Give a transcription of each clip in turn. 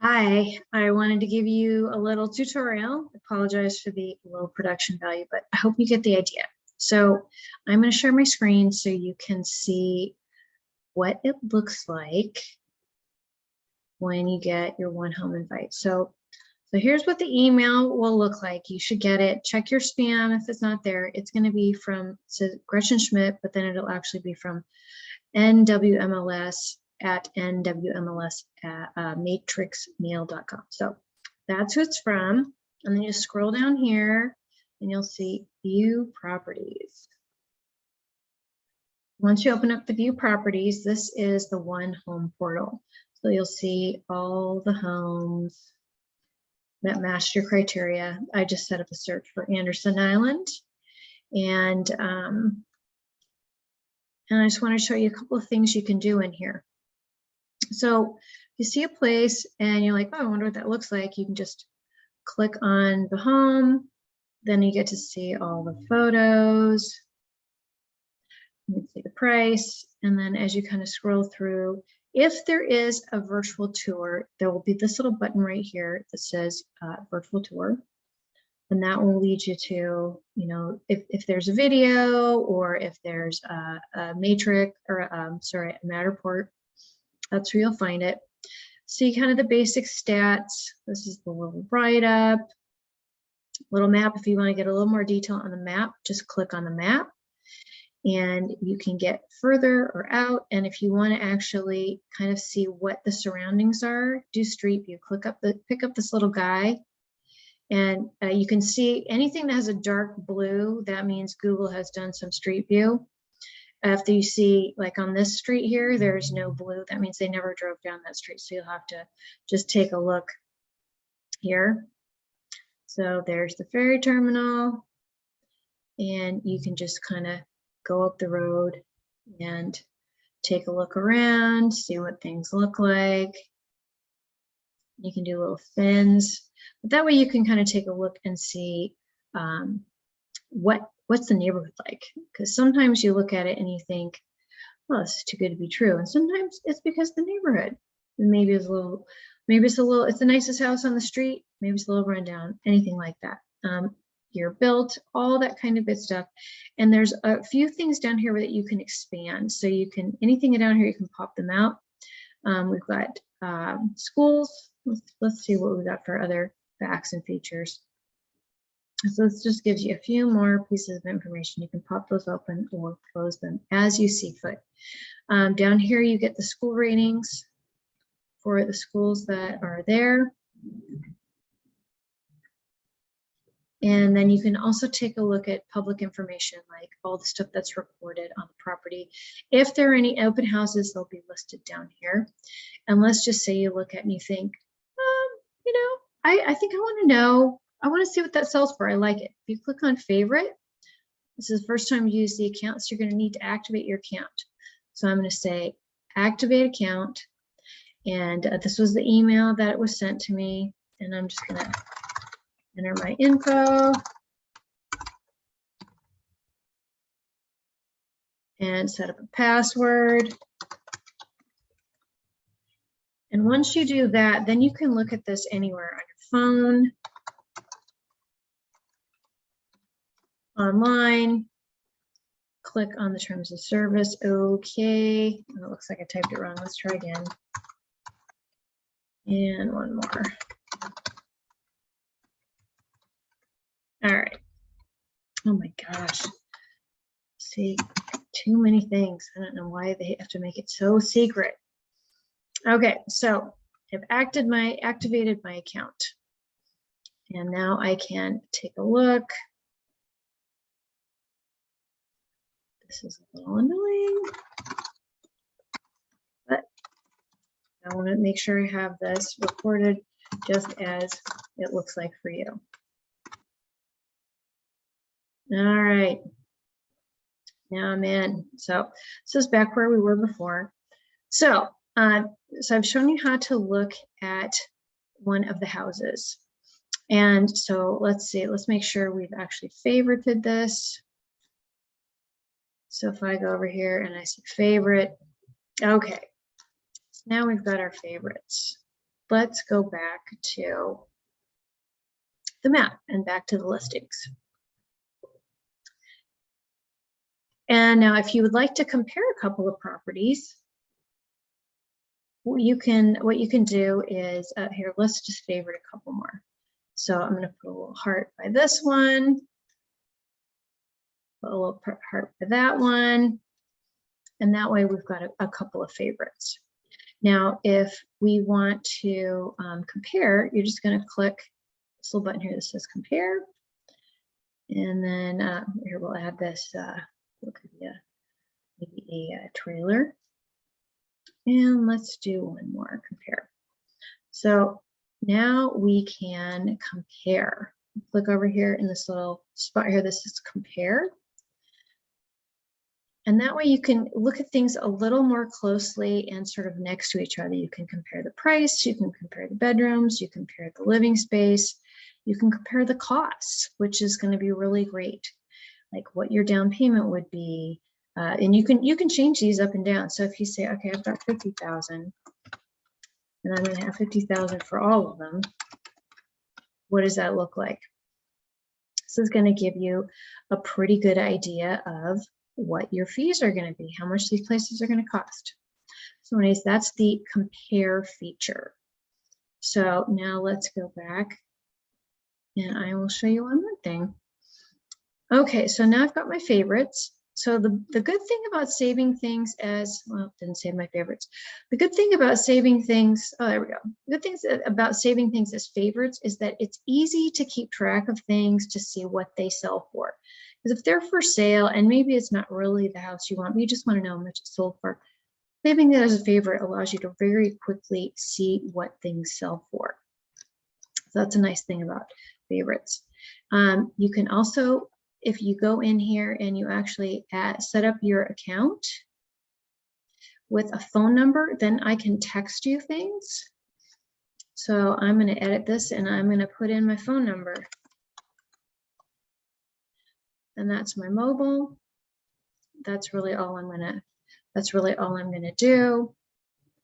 Hi, I wanted to give you a little tutorial. I apologize for the low production value, but I hope you get the idea. So I'm going to share my screen so you can see what it looks like when you get your OneHome invite. So here's what the email will look like. You should get it. Check your spam if it's not there. It's going to be from, it says Gretchen Schmidt, but then it'll actually be from NWMLS at nwmls@matrixmail.com. So that's who it's from. And then you scroll down here and you'll see view properties. Once you open up the view properties, this is the OneHome Portal. So you'll see all the homes that match your criteria. I just set up a search for Anderson Island. And I just want to show you a couple of things you can do in here. So if you see a place and you're like, oh, I wonder what that looks like, you can just click on the home. Then you get to see all the photos. You can see the price. And then as you kind of scroll through, if there is a virtual tour, there will be this little button right here that says virtual tour. And that will lead you to, if there's a video or if there's a matrix or a Matterport, that's where you'll find it. See kind of the basic stats. This is the little write-up, little map. If you want to get a little more detail on the map, just click on the map and you can get further or out. And if you want to actually kind of see what the surroundings are, do Street View. Pick up this little guy. And you can see anything that has a dark blue, that means Google has done some Street View. After you see, like on this street here, there's no blue. That means they never drove down that street. So you'll have to just take a look here. So there's the ferry terminal. And you can just kind of go up the road and take a look around, see what things look like. You can do little spins. But that way you can kind of take a look and see what's the neighborhood like? Because sometimes you look at it and you think, well, this is too good to be true. And sometimes it's because the neighborhood. Maybe it's the nicest house on the street. Maybe it's a little rundown, anything like that. You're built, all that kind of good stuff. And there's a few things down here that you can expand. So you can, anything down here, you can pop them out. We've got schools. Let's see what we got for other facts and features. So this just gives you a few more pieces of information. You can pop those open or close them as you see fit. Down here, you get the school ratings for the schools that are there. And then you can also take a look at public information, like all the stuff that's reported on the property. If there are any open houses, they'll be listed down here. And let's just say you look at and you think, I think I want to know. I want to see what that sells for. I like it. If you click on favorite, this is the first time you use the account, so you're going to need to activate your account. So I'm going to say activate account. And this was the email that it was sent to me. And I'm just going to enter my info. And set up a password. And once you do that, then you can look at this anywhere on your phone, online, click on the terms of service. Okay, oh, it looks like I typed it wrong. Let's try again. And one more. All right. Oh my gosh. See, too many things. I don't know why they have to make it so secret. Okay, so I've activated my account. And now I can take a look. This is a little annoying, but I want to make sure I have this recorded just as it looks like for you. All right, now I'm in. So this is back where we were before. So I've shown you how to look at one of the houses. And so let's see, let's make sure we've actually favorited this. So if I go over here and I say favorite, okay. So now we've got our favorites. let's go back to the map and back to the listings. And now if you would like to compare a couple of properties, what you can do is, here, let's just favorite a couple more. So I'm going to put a little heart by this one, put a little heart by that one, and that way we've got a couple of favorites. Now, if we want to compare, you're just going to click this little button here that says compare, and then here we'll add this, maybe a trailer. And let's do one more, compare. So now we can compare. Click over here in this little spot here, this is compare. And that way you can look at things a little more closely and sort of next to each other. You can compare the price, you can compare the bedrooms, you can compare the living space, you can compare the costs, which is going to be really great. Like what your down payment would be. And you can change these up and down. So if you say, okay, I've got 50,000 and I'm going to have 50,000 for all of them, what does that look like? This is going to give you a pretty good idea of what your fees are going to be, how much these places are going to cost. So anyways, that's the compare feature. So now let's go back and I will show you one more thing. Okay, so now I've got my favorites. So the good thing about saving things as, well, didn't save my favorites. The good thing about saving things, oh, there we go. The good things about saving things as favorites is that it's easy to keep track of things to see what they sell for. Because if they're for sale and maybe it's not really the house you want, but you just want to know how much it's sold for, saving that as a favorite allows you to very quickly see what things sell for. So that's a nice thing about favorites. You can also, if you go in here and you actually set up your account with a phone number, then I can text you things. So I'm going to edit this and I'm going to put in my phone number. And that's my mobile. That's really all I'm going to do.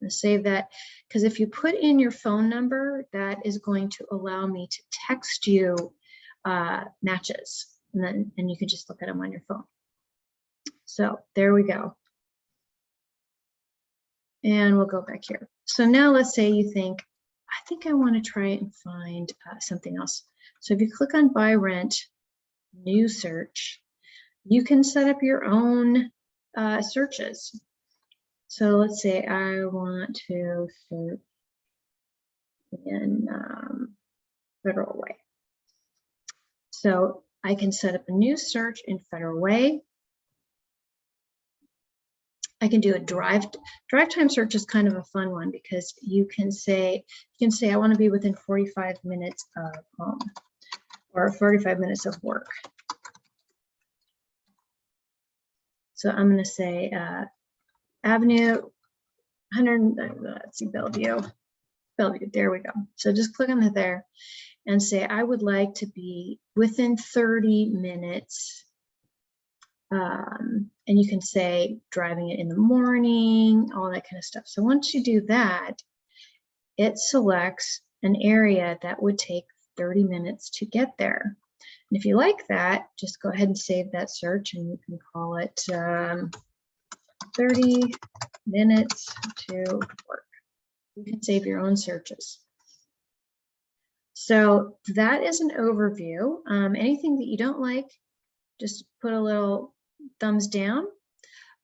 I'm going to save that, because if you put in your phone number, that is going to allow me to text you matches. And you can just look at them on your phone. So there we go. And we'll go back here. So now let's say you think, I think I want to try and find something else. So if you click on buy rent, new search, you can set up your own searches. So let's say I want to search in Federal Way. So I can set up a new search in Federal Way. I can do a drive time search is kind of a fun one, because you can say I want to be within 45 minutes of home or 45 minutes of work. So I'm going to say Avenue 100, let's see, Bellevue, there we go. So just click on it there and say I would like to be within 30 minutes. And you can say driving it in the morning, all that kind of stuff. So once you do that, it selects an area that would take 30 minutes to get there. And if you like that, just go ahead and save that search, and you can call it 30 minutes to work. You can save your own searches. So that is an overview. Anything that you don't like, just put a little thumbs down.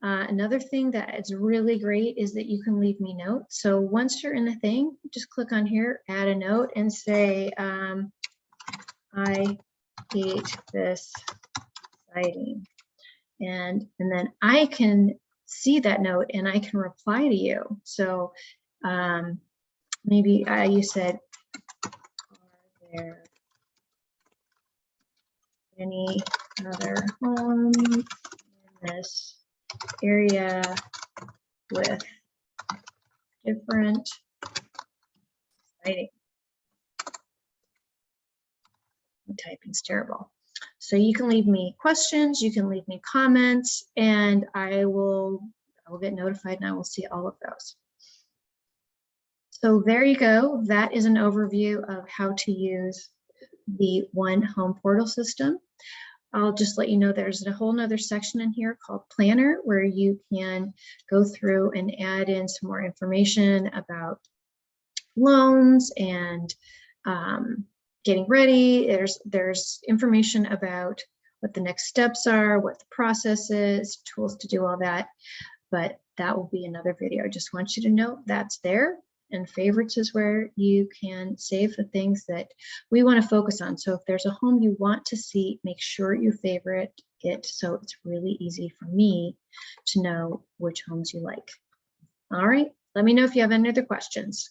Another thing that is really great is that you can leave me notes. So once you're in the thing, just click on here, add a note, and say, I hate this siding. And then I can see that note and I can reply to you. So maybe you said, are there any other homes in this area with different siding? Typing's terrible. So you can leave me questions, you can leave me comments, and I will get notified and I will see all of those. So there you go. That is an overview of how to use the OneHome Portal system. I'll just let you know there's a whole nother section in here called Planner, where you can go through and add in some more information about loans and getting ready. There's information about what the next steps are, what the process is, tools to do all that. But that will be another video. I just want you to know that's there. And favorites is where you can save the things that we want to focus on. So if there's a home you want to see, make sure you favorite it so it's really easy for me to know which homes you like. All right, let me know if you have any other questions.